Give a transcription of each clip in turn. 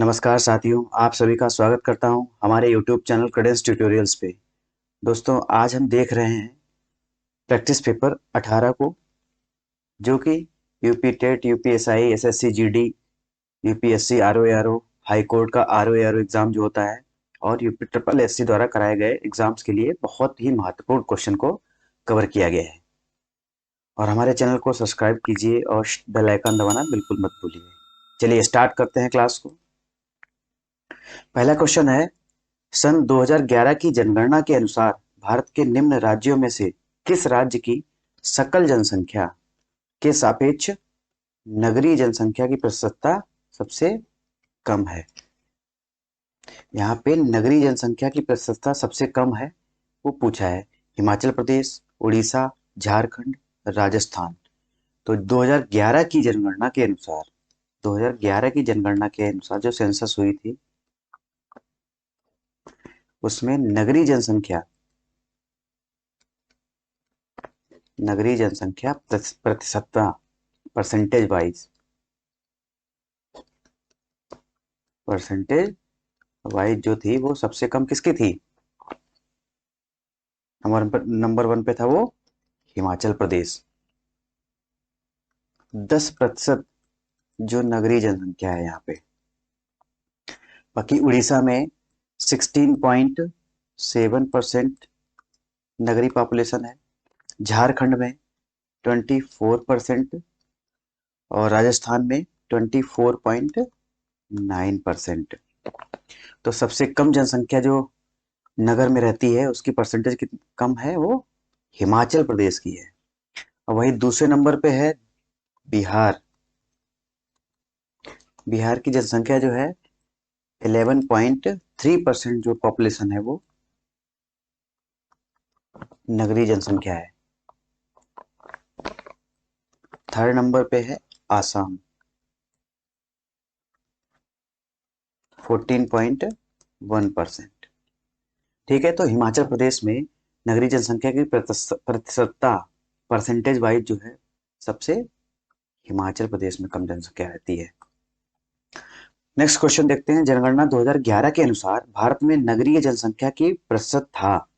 नमस्कार साथियों, आप सभी का स्वागत करता हूं हमारे YouTube चैनल क्रेडेंस ट्यूटोरियल्स पे। दोस्तों, आज हम देख रहे हैं प्रैक्टिस पेपर 18 को, जो कि UP TET, UPSI, SSC GD, UPSC RO ARO, high court का आरओएआरओ एग्जाम जो होता है और यूपी ट्रिपल एससी द्वारा कराए गए एग्जाम्स के लिए बहुत ही महत्वपूर्ण क्वेश्चन को कवर किया गया है। और हमारे चैनल को सब्सक्राइब कीजिए और बेल आइकन दबाना बिल्कुल मत भूलिए। चलिए स्टार्ट करते हैं क्लास को। पहला क्वेश्चन है, सन 2011 की जनगणना के अनुसार भारत के निम्न राज्यों में से किस राज्य की सकल जनसंख्या के सापेक्ष नगरीय जनसंख्या की प्रतिशतता सबसे कम है? यहाँ पे नगरीय जनसंख्या की प्रतिशतता सबसे कम है वो पूछा है। हिमाचल प्रदेश, उड़ीसा, झारखंड, राजस्थान। तो 2011 की जनगणना के अनुसार 2011 की जनगणना के अनुसार जो सेंसस हुई थी उसमें नगरीय जनसंख्या प्रतिशतता परसेंटेज वाइज जो थी वो सबसे कम किसकी थी? नंबर वन पे था वो हिमाचल प्रदेश, 10% जो नगरीय जनसंख्या है यहाँ पे। बाकी उड़ीसा में 16.7% नगरीय पॉपुलेशन है, झारखंड में 24% और राजस्थान में 24.9%। तो सबसे कम जनसंख्या जो नगर में रहती है उसकी परसेंटेज कितनी कम है, वो हिमाचल प्रदेश की है। और वही दूसरे नंबर पे है बिहार। बिहार की जनसंख्या जो है 11.3% जो पॉपुलेशन है वो नगरीय जनसंख्या है। थर्ड नंबर पे है आसाम, 14.1%। ठीक है, तो हिमाचल प्रदेश में नगरीय जनसंख्या की प्रतिशतता परसेंटेज वाइज जो है सबसे हिमाचल प्रदेश में कम जनसंख्या रहती है। नेक्स्ट क्वेश्चन देखते हैं। जनगणना 2011 के अनुसार भारत में नगरीय जनसंख्या की प्रतिशत था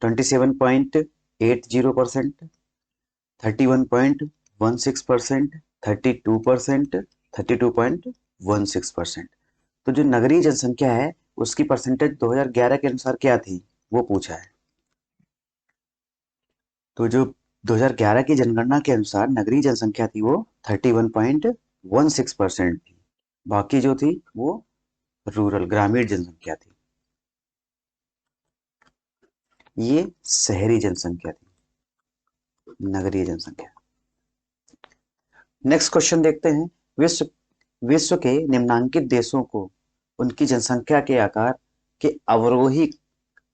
27.80%, 31.16%, 32%, 32.16%। तो जो नगरीय जनसंख्या है उसकी परसेंटेज 2011 के अनुसार क्या थी वो पूछा है। तो जो 2011 की जनगणना के अनुसार नगरीय जनसंख्या थी वो 31.16% थी। बाकी जो थी वो रूरल ग्रामीण जनसंख्या थी। ये शहरी जनसंख्या थी, नगरीय जनसंख्या। नेक्स्ट क्वेश्चन देखते हैं। विश्व विश्व के निम्नांकित देशों को उनकी जनसंख्या के आकार के अवरोही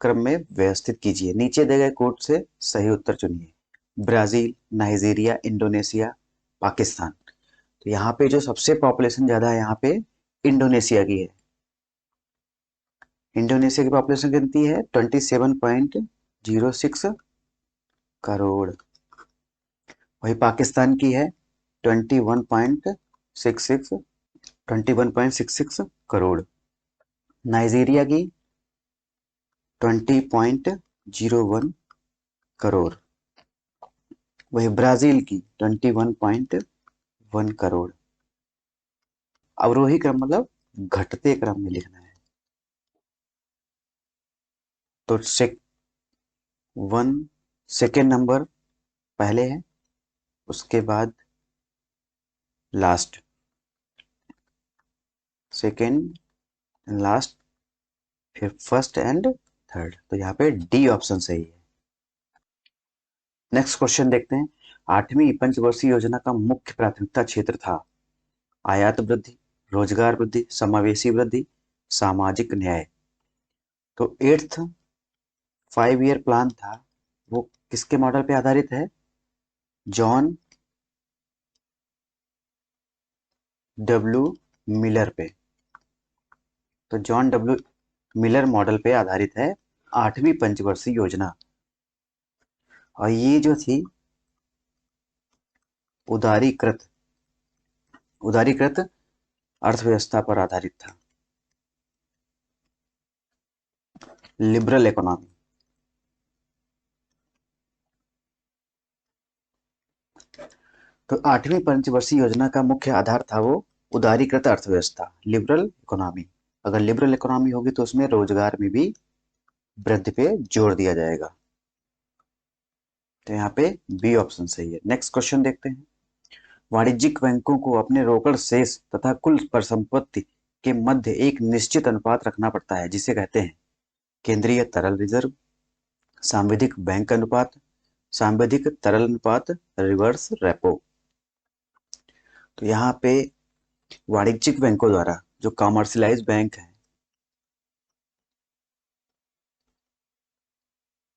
क्रम में व्यवस्थित कीजिए। नीचे दिए गए कोड से सही उत्तर चुनिए। Brazil, Nigeria, Indonesia, Pakistan. तो यहाँ पे जो सबसे पॉपुलेशन ज्यादा है यहाँ पे इंडोनेशिया की है। इंडोनेशिया की पॉपुलेशन कितनी है? 27.06 करोड़। वही पाकिस्तान की है 21.66 21.66 करोड़। नाइजीरिया की 20.01 करोड़। वही ब्राजील की 21.1 करोड़। अवरोही क्रम मतलब घटते क्रम में लिखना है। तो वन सेकेंड नंबर पहले है, उसके बाद लास्ट, सेकेंड लास्ट, फिर फर्स्ट एंड थर्ड। तो यहाँ पे डी ऑप्शन सही है। नेक्स्ट क्वेश्चन देखते हैं। 8वीं पंचवर्षीय योजना का मुख्य प्राथमिकता क्षेत्र था आयात वृद्धि, रोजगार वृद्धि, समावेशी वृद्धि, सामाजिक न्याय। तो 8th 5 ईयर प्लान था वो किसके मॉडल पे आधारित है? जॉन डब्ल्यू मिलर पे। तो जॉन डब्ल्यू मिलर मॉडल पे आधारित है 8वीं पंचवर्षीय योजना। और ये जो थी उदारीकृत उदारीकृत अर्थव्यवस्था पर आधारित था। Liberal economy. तो 8वीं पंचवर्षीय योजना का मुख्य आधार था वो उदारीकृत अर्थव्यवस्था, लिबरल इकोनॉमी। अगर लिबरल इकोनॉमी होगी तो उसमें रोजगार में भी वृद्धि पे जोर दिया जाएगा। तो यहाँ पे बी ऑप्शन सही है। नेक्स्ट क्वेश्चन देखते हैं। वाणिज्यिक बैंकों को अपने रोकड़ शेष तथा कुल परिसंपत्ति के मध्य एक निश्चित अनुपात रखना पड़ता है, जिसे कहते हैं केंद्रीय तरल रिजर्व, सांविधिक बैंक अनुपात, सांविधिक तरल अनुपात, रिवर्स रेपो। तो यहाँ पे वाणिज्यिक बैंकों द्वारा जो कॉमर्शियलाइज बैंक है,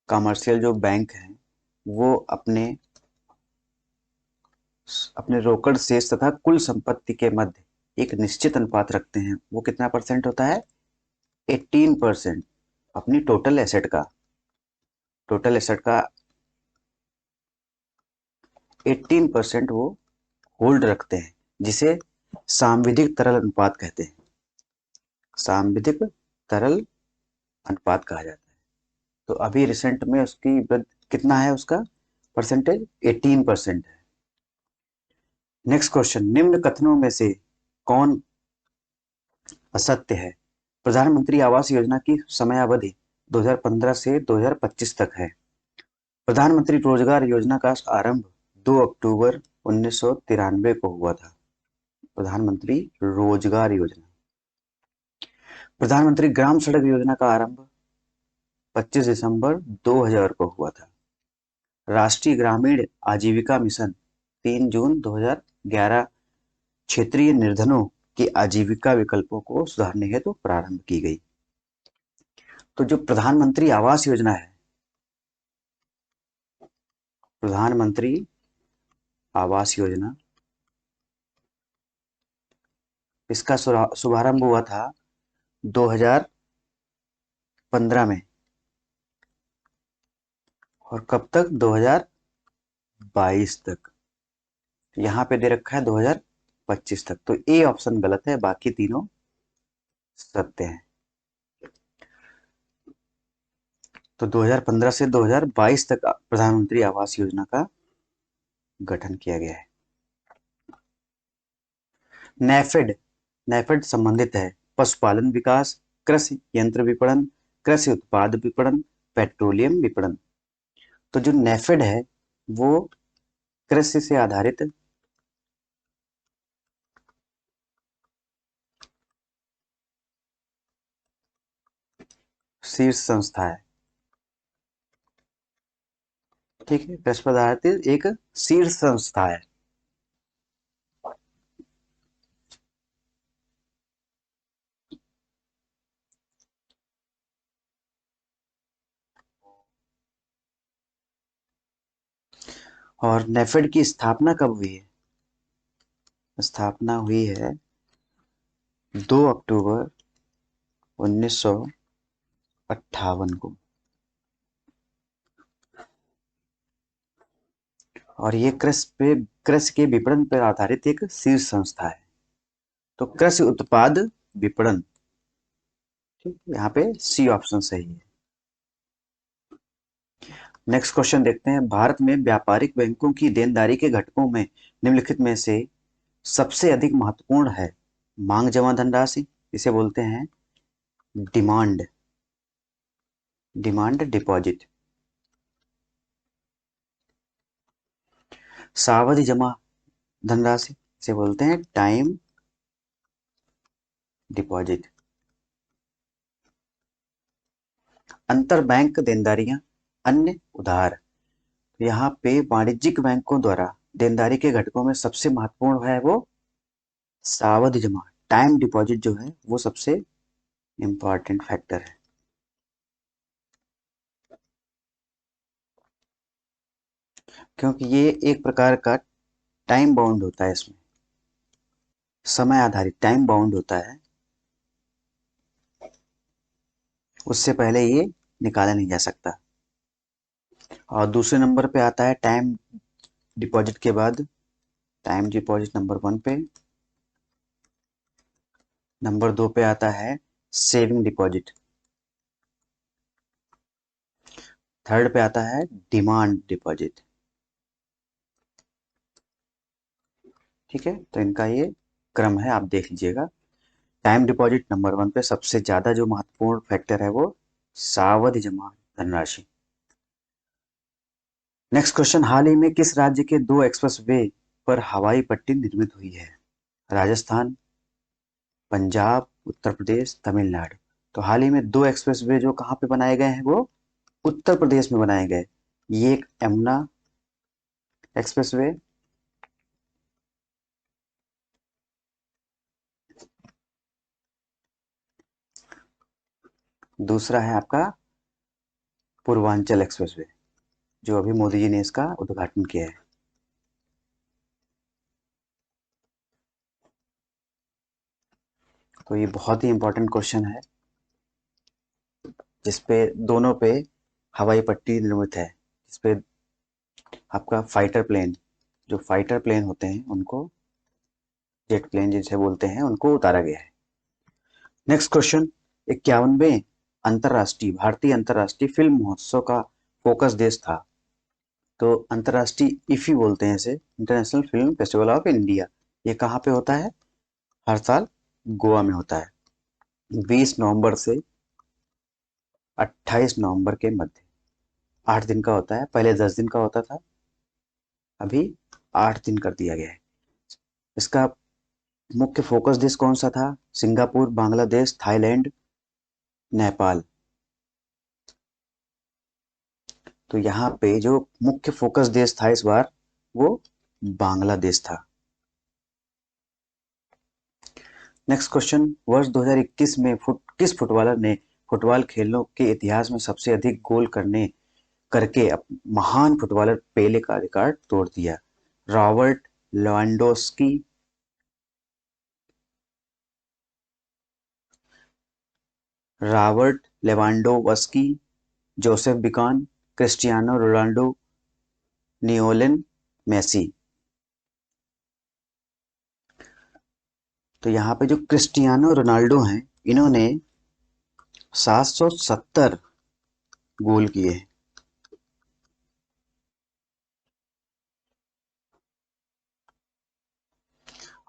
कॉमर्शियल जो बैंक है, वो अपने अपने रोकड़ शेष तथा कुल संपत्ति के मध्य एक निश्चित अनुपात रखते हैं। वो कितना परसेंट होता है? 18% अपनी टोटल एसेट का 18% वो होल्ड रखते हैं, जिसे सांविधिक तरल अनुपात कहते हैं। सांविधिक तरल अनुपात कहा जाता है। तो अभी रिसेंट में उसकी कितना है उसका परसेंटेज? 18% है। नेक्स्ट क्वेश्चन, निम्न कथनों में से कौन असत्य है? प्रधानमंत्री आवास योजना की समयावधि 2015 से 2025 तक है। प्रधानमंत्री रोजगार योजना का आरंभ 2 अक्टूबर 1993 को हुआ था। प्रधानमंत्री रोजगार योजना। प्रधानमंत्री ग्राम सड़क योजना का आरंभ 25 दिसंबर 2000 को हुआ था। राष्ट्रीय ग्रामीण आजीविका मिशन 3 जून 2011 क्षेत्रीय निर्धनों की आजीविका विकल्पों को सुधारने हेतु प्रारंभ की गई। तो जो प्रधानमंत्री आवास योजना है, प्रधानमंत्री आवास योजना, इसका शुभारंभ हुआ था 2015 में, और कब तक? 2022 तक। यहाँ पे दे रखा है 2025 तक। तो ए ऑप्शन गलत है, बाकी तीनों सत्य हैं। तो 2015 से 2022 तक प्रधानमंत्री आवास योजना का गठन किया गया है। नैफेड, नैफेड संबंधित है पशुपालन विकास, कृषि यंत्र विपणन, कृषि उत्पाद विपणन, पेट्रोलियम विपणन। तो जो नैफेड है वो कृषि से आधारित शीर्ष संस्था है। ठीक है, कृषि पर आधारित एक शीर्ष संस्था है। और नेफेड की स्थापना कब हुई है? स्थापना हुई है 2 अक्टूबर 1958 को। और ये कृषि के विपणन पर आधारित एक शीर्ष संस्था है। तो कृषि उत्पाद विपणन, ठीक, यहाँ पे सी ऑप्शन सही है। नेक्स्ट क्वेश्चन देखते हैं। भारत में व्यापारिक बैंकों की देनदारी के घटकों में निम्नलिखित में से सबसे अधिक महत्वपूर्ण है? मांग जमा धनराशि, इसे बोलते हैं डिमांड डिमांड डिपॉजिट। सावधि जमा धनराशि, इसे बोलते हैं टाइम डिपॉजिट। अंतर बैंक देनदारियां, अन्य उधार। यहाँ पे वाणिज्यिक बैंकों द्वारा देनदारी के घटकों में सबसे महत्वपूर्ण है वो सावधि जमा, टाइम डिपॉजिट जो है वो सबसे इंपॉर्टेंट फैक्टर है। क्योंकि ये एक प्रकार का टाइम बाउंड होता है, इसमें समय आधारित टाइम बाउंड होता है, उससे पहले ये निकाला नहीं जा सकता। और दूसरे नंबर पे आता है टाइम डिपॉजिट के बाद टाइम डिपॉजिट नंबर 1 पे, नंबर 2 पे आता है सेविंग डिपॉजिट। थर्ड पे आता है डिमांड डिपॉजिट। ठीक है, तो इनका ये क्रम है, आप देख लीजिएगा। टाइम डिपॉजिट नंबर 1 पे सबसे ज्यादा जो महत्वपूर्ण फैक्टर है वो सावधि जमा धनराशि। नेक्स्ट क्वेश्चन, हाल ही में किस राज्य के 2 एक्सप्रेसवे पर हवाई पट्टी निर्मित हुई है? राजस्थान, पंजाब, उत्तर प्रदेश, तमिलनाडु। तो हाल ही में 2 एक्सप्रेसवे जो कहाँ पे बनाए गए हैं वो उत्तर प्रदेश में बनाए गए। ये एक यमुना एक्सप्रेसवे, दूसरा है आपका पूर्वांचल एक्सप्रेसवे, जो अभी मोदी जी ने इसका उद्घाटन किया है। तो ये बहुत ही इंपॉर्टेंट क्वेश्चन है, जिसपे दोनों पे हवाई पट्टी निर्मित है, जिसपे आपका फाइटर प्लेन, जो फाइटर प्लेन होते हैं उनको, जेट प्लेन जिसे बोलते हैं, उनको उतारा गया है। नेक्स्ट क्वेश्चन, 51वें अंतरराष्ट्रीय भारतीय अंतरराष्ट्रीय फिल्म महोत्सव का फोकस देश था। तो अंतरराष्ट्रीय इफी बोलते हैं इसे, international film festival of India. ये कहाँ पे होता है? हर साल गोवा में होता है, 20 नवंबर से 28 नवंबर के मध्य। 8 दिन का होता है, पहले 10 दिन का होता था, अभी 8 दिन कर दिया गया है। इसका मुख्य फोकस देश कौन सा था? Singapore, Bangladesh, Thailand, Nepal. तो यहाँ पे जो मुख्य फोकस देश था इस बार वो बांग्लादेश था। नेक्स्ट क्वेश्चन, वर्ष 2021 में किस फुटबॉलर ने फुटबॉल खेलों के इतिहास में सबसे अधिक गोल करके महान फुटबॉलर पेले का रिकॉर्ड तोड़ दिया? Robert Lewandowski, Robert Lewandowski, Josef Bican, Cristiano Ronaldo, नियोलिन मेसी। तो यहाँ पे जो क्रिस्टियानो रोनाल्डो हैं, इन्होंने 770 गोल किए हैं।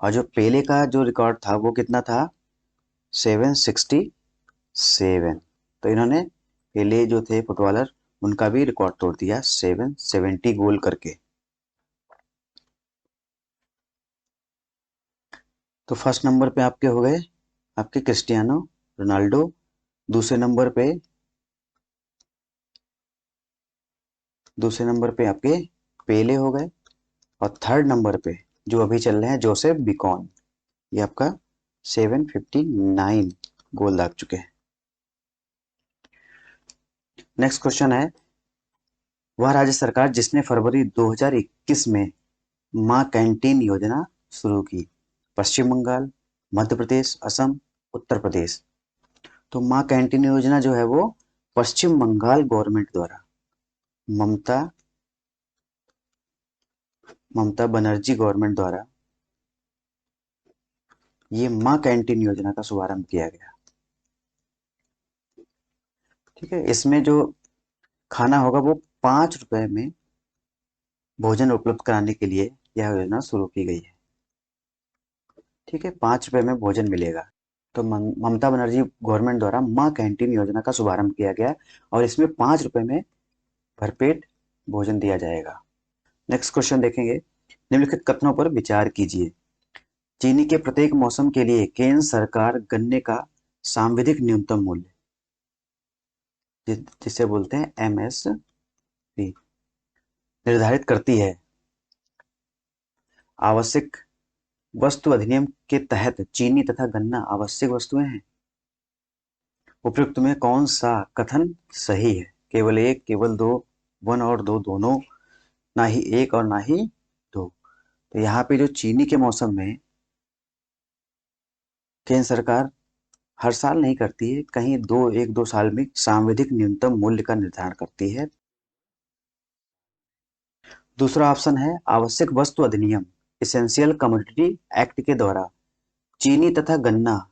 और जो पेले का जो रिकॉर्ड था वो कितना था? 767। तो इन्होंने पेले जो थे फुटबॉलर, उनका भी रिकॉर्ड तोड़ दिया 770 गोल करके। तो फर्स्ट नंबर पे आपके हो गए आपके क्रिस्टियानो रोनाल्डो, दूसरे नंबर पे आपके पेले हो गए, और थर्ड नंबर पे जो अभी चल रहे हैं जोसेफ बिकॉन, ये आपका 759 गोल दाग चुके हैं। नेक्स्ट क्वेश्चन है, वह राज्य सरकार जिसने फरवरी 2021 में मां कैंटीन योजना शुरू की? पश्चिम बंगाल, मध्य प्रदेश, असम, उत्तर प्रदेश। तो मां कैंटीन योजना जो है वो पश्चिम बंगाल गवर्नमेंट द्वारा, ममता ममता बनर्जी गवर्नमेंट द्वारा ये मां कैंटीन योजना का शुभारंभ किया गया। ठीक है, इसमें जो खाना होगा वो 5 रुपए में भोजन उपलब्ध कराने के लिए यह योजना शुरू की गई है। ठीक है, 5 रुपए में भोजन मिलेगा। तो ममता बनर्जी गवर्नमेंट द्वारा मां कैंटीन योजना का शुभारंभ किया गया, और इसमें 5 रुपए में भरपेट भोजन दिया जाएगा। नेक्स्ट क्वेश्चन देखेंगे, निम्नलिखित कथनों पर विचार कीजिए। चीनी के प्रत्येक मौसम के लिए केंद्र सरकार गन्ने का सांविधिक न्यूनतम मूल्य, जिसे बोलते हैं एमएसपी, निर्धारित करती है। आवश्यक वस्तु अधिनियम के तहत चीनी तथा गन्ना आवश्यक वस्तुएं हैं। उपयुक्त में कौन सा कथन सही है? केवल एक, केवल दो, वन और दो दोनों, ना ही एक और ना ही दो। तो यहाँ पे जो चीनी के मौसम में केंद्र सरकार हर साल नहीं करती है, कहीं 1-2 साल में सांविधिक न्यूनतम मूल्य का निर्धारण करती है। दूसरा ऑप्शन है आवश्यक वस्तु अधिनियम, एसेंशियल कमोडिटी एक्ट के द्वारा चीनी तथा गन्ना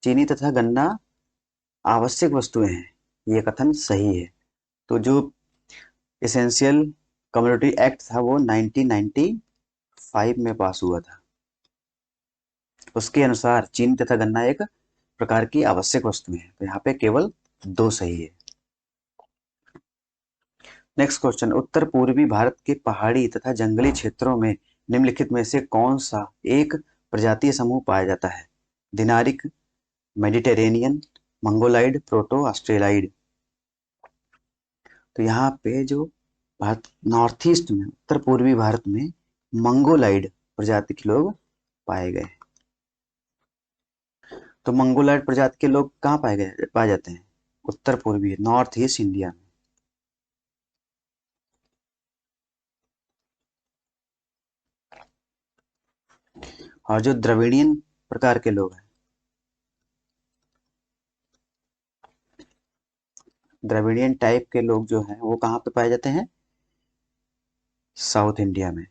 चीनी तथा गन्ना आवश्यक वस्तुएं हैं, ये कथन सही है। तो जो एसेंशियल कमोडिटी एक्ट था वो 1995 में पास हुआ था। उसके अनुसार चीनी तथा गन्ना एक प्रकार की आवश्यक वस्तुएं हैं। तो यहाँ पे केवल 2 सही है। नेक्स्ट क्वेश्चन, उत्तर पूर्वी भारत के पहाड़ी तथा जंगली क्षेत्रों में निम्नलिखित में से कौन सा एक प्रजातीय समूह पाया जाता है? दिनारिक, मेडिटेरेनियन, मंगोलाइड, प्रोटो ऑस्ट्रेलाइड। तो यहाँ पे जो भारत नॉर्थ ईस्ट में, उत्तर पूर्वी भारत में मंगोलाइड प्रजाति के लोग पाए गए। तो मंगोलाइड प्रजाति के लोग कहाँ पाए जाते हैं? उत्तर पूर्वी नॉर्थ ईस्ट इंडिया में। और जो द्रविड़ियन प्रकार के लोग हैं, द्रविड़ियन टाइप के लोग जो हैं वो कहाँ पे पाए जाते हैं? साउथ इंडिया में।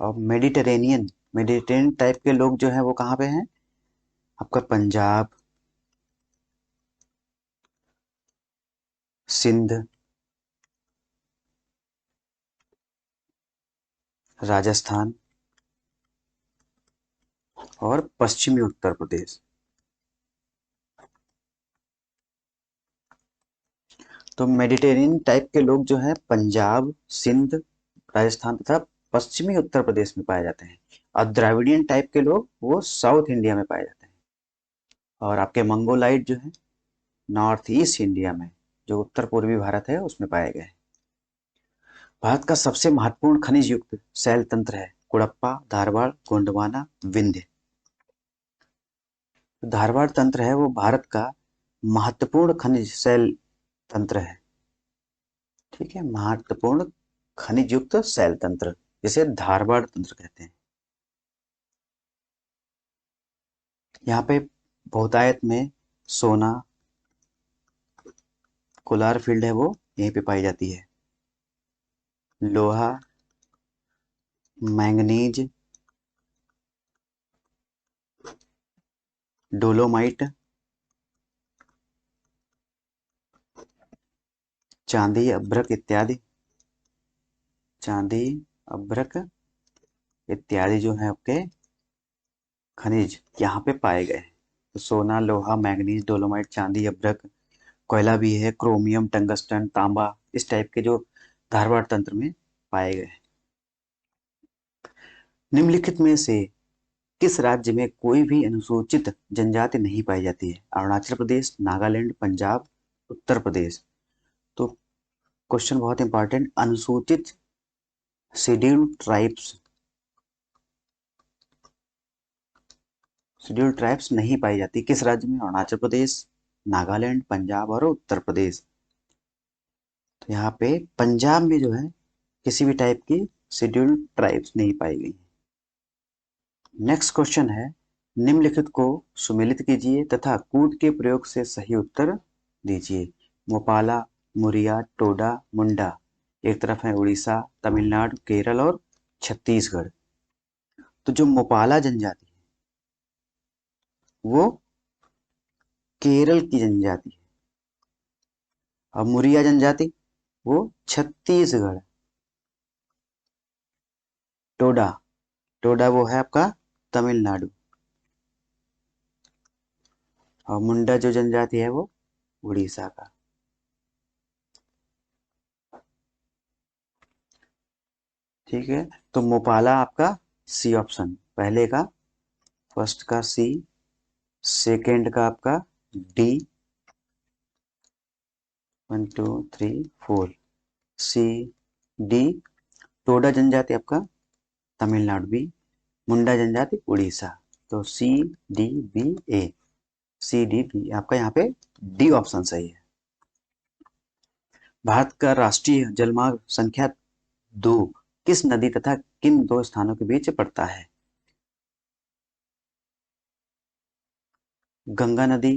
और मेडिटेरेनियन टाइप के लोग जो हैं वो कहाँ पे हैं? आपका पंजाब, सिंध, राजस्थान और पश्चिमी उत्तर प्रदेश। तो मेडिटेरेनियन टाइप के लोग जो हैं पंजाब, सिंध, राजस्थान तथा पश्चिमी उत्तर प्रदेश में पाए जाते हैं। और द्राविडियन टाइप के लोग वो साउथ इंडिया में पाए जाते हैं। और आपके मंगोलाइट जो है नॉर्थ ईस्ट इंडिया में, जो उत्तर पूर्वी भारत है उसमें पाए गए। भारत का सबसे महत्वपूर्ण खनिज युक्त शैल तंत्र है कुड़प्पा, धारवाड़, गोंडवाना, विंध्य। धारवाड़ तंत्र है वो भारत का महत्वपूर्ण खनिज शैल तंत्र है। ठीक है, महत्वपूर्ण खनिज युक्त शैल तंत्र, जिसे धारवाड़ तंत्र कहते हैं। यहाँ पे बहुतायत में सोना, कोलार फील्ड है वो यहीं पे पाई जाती है। लोहा, मैंगनीज, डोलोमाइट, चांदी, अभ्रक इत्यादि। चांदी, अभ्रक इत्यादि जो है आपके खनिज यहाँ पे पाए गए हैं। तो सोना, लोहा, मैंगनीज, डोलोमाइट, चांदी, अभ्रक, कोयला भी है, क्रोमियम, टंगस्टन, तांबा, इस टाइप के जो धारवाड़ तंत्र में पाए गए। निम्नलिखित में से किस राज्य में कोई भी अनुसूचित जनजाति नहीं पाई जाती है? अरुणाचल प्रदेश, नागालैंड, पंजाब, उत्तर प्रदेश। तो क्वेश्चन बहुत इंपॉर्टेंट, अनुसूचित शेड्यूल्ड ट्राइब्स नहीं पाई जाती किस राज्य में? अरुणाचल प्रदेश, नागालैंड, पंजाब और उत्तर प्रदेश। तो यहाँ पे पंजाब में जो है किसी भी टाइप की शेड्यूल्ड ट्राइब्स नहीं पाई गई। नेक्स्ट क्वेश्चन है, निम्नलिखित को सुमेलित कीजिए तथा कूट के प्रयोग से सही उत्तर दीजिए। मोपाला, मुरिया, टोडा, मुंडा। एक तरफ है उड़ीसा, तमिलनाडु, केरल और छत्तीसगढ़। तो जो मोपाला जनजाति है वो केरल की जनजाति है। और मुरिया जनजाति वो छत्तीसगढ़। टोडा, टोडा वो है आपका तमिलनाडु। और मुंडा जो जनजाति है वो उड़ीसा का। ठीक है, तो मोपाला आपका सी ऑप्शन, पहले का फर्स्ट का सी, सेकेंड का आपका डी, 1 2 3 4 सी डी। टोडा जनजाति आपका तमिलनाडु बी, मुंडा जनजाति उड़ीसा। तो सी डी बी ए, सी डी बी आपका यहाँ पे डी ऑप्शन सही है। भारत का राष्ट्रीय जलमार्ग संख्या 2 किस नदी तथा किन दो स्थानों के बीच पड़ता है? गंगा नदी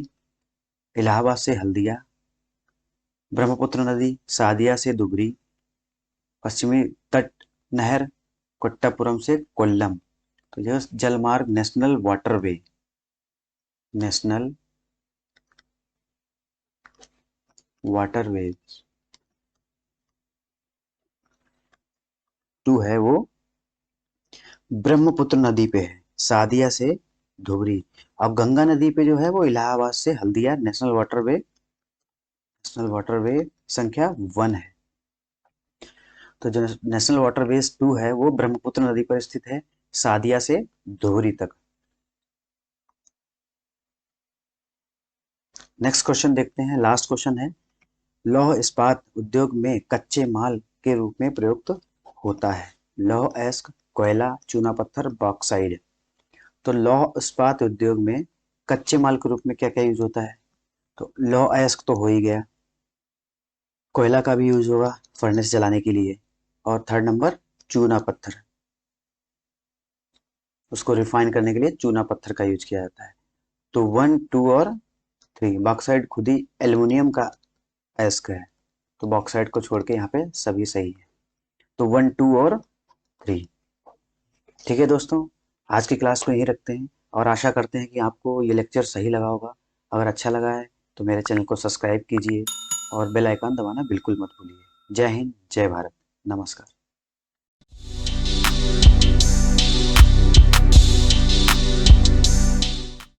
इलाहाबाद से हल्दिया, ब्रह्मपुत्र नदी सादिया से दुबरी, पश्चिमी तट नहर कोट्टापुरम से कोल्लम। तो यह जलमार्ग नेशनल वाटरवे नेशनल वाटरवेज 2 है वो ब्रह्मपुत्र नदी पे है, सादिया से धुबरी। अब गंगा नदी पे जो है वो इलाहाबाद से हल्दिया नेशनल वाटरवे संख्या 1 है। तो जो नेशनल वाटरवेज 2 है वो ब्रह्मपुत्र नदी पर स्थित है, सादिया से धुबरी तक। नेक्स्ट क्वेश्चन देखते हैं, लास्ट क्वेश्चन है, लौह इस्पात उद्योग में कच्चे माल के रूप में प्रयुक्त होता है। लौह अयस्क, कोयला, चूना पत्थर, बॉक्साइड। तो लौह इस्पात उद्योग में कच्चे माल के रूप में क्या क्या यूज होता है? तो लौह अयस्क तो हो ही गया, कोयला का भी यूज होगा फर्नेस जलाने के लिए, और थर्ड नंबर चूना पत्थर, उसको रिफाइन करने के लिए चूना पत्थर का यूज किया जाता है। तो 1, 2 और 3। बॉक्साइड खुद ही एल्युमिनियम का अयस्क है, तो बॉक्साइड को छोड़ के यहाँ पे सभी सही है। तो 1, 2 और 3। ठीक है दोस्तों, आज की क्लास को यहीं रखते हैं और आशा करते हैं कि आपको ये लेक्चर सही लगा होगा। अगर अच्छा लगा है तो मेरे चैनल को सब्सक्राइब कीजिए और बेल आइकन दबाना बिल्कुल मत भूलिए। जय हिंद, जय भारत, नमस्कार।